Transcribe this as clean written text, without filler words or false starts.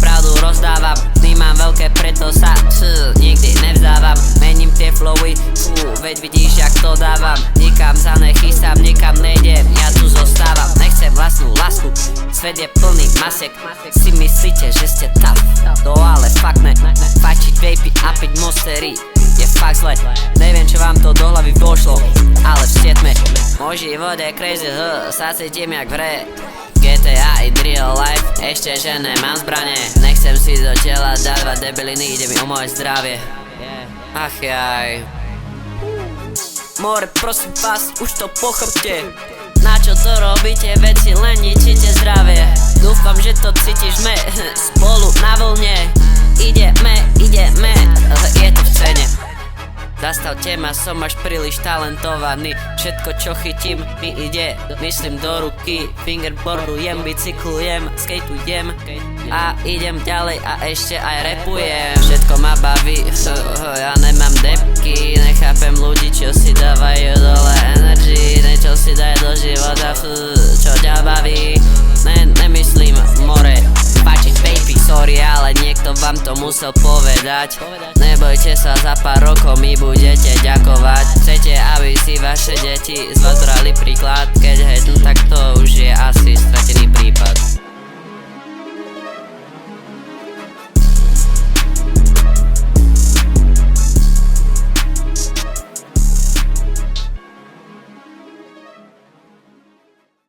pravdu rozdávam. Vnímam veľké, preto sa nikdy nevzdávam. Mením tie flowy, veď vidíš jak to dávam. Nikam sa nechystám, nikam nejdem, ja tu zostávam. Nechcem vlastnú lásku, svet je plný masiek. Si myslíte, že ste tough, to ale fakt ne. Fačiť vapey a piť monstery je fakt zle. Neviem čo vám to do hlavy vošlo, ale v sietme. Môj život je crazy, sa cítim jak v hre GTA i real life, ešte že nemám zbrane. Nechcem si do tela dávať debiliny, ide mi o moje zdravie. Ach jaj. More, prosím vás, už to pochopte. Na čo to robíte, veci len ničíte zdravie. Dúfam, že to cítiš, sme spolu na vlne. Ideme, je to v cene. Zastavte ma, som až príliš talentovaný. Všetko čo chytím mi ide, myslím do ruky. Fingerboardujem, bicyklujem, skateujem a idem ďalej a ešte aj rapujem. Všetko ma baví, ja nemám depky. Nechápem ľudí, čo si dávajú dole energy. Niečo si daj do života, čo ťa baví. Nemyslím more, páčiť baby, sorry, ale niekto vám to musel povedať. Nebojte sa, za pár rokov mi budete ďakovať. Chcete, aby si vaše deti z vás brali príklad? Keď hejtnú, tak to už je asi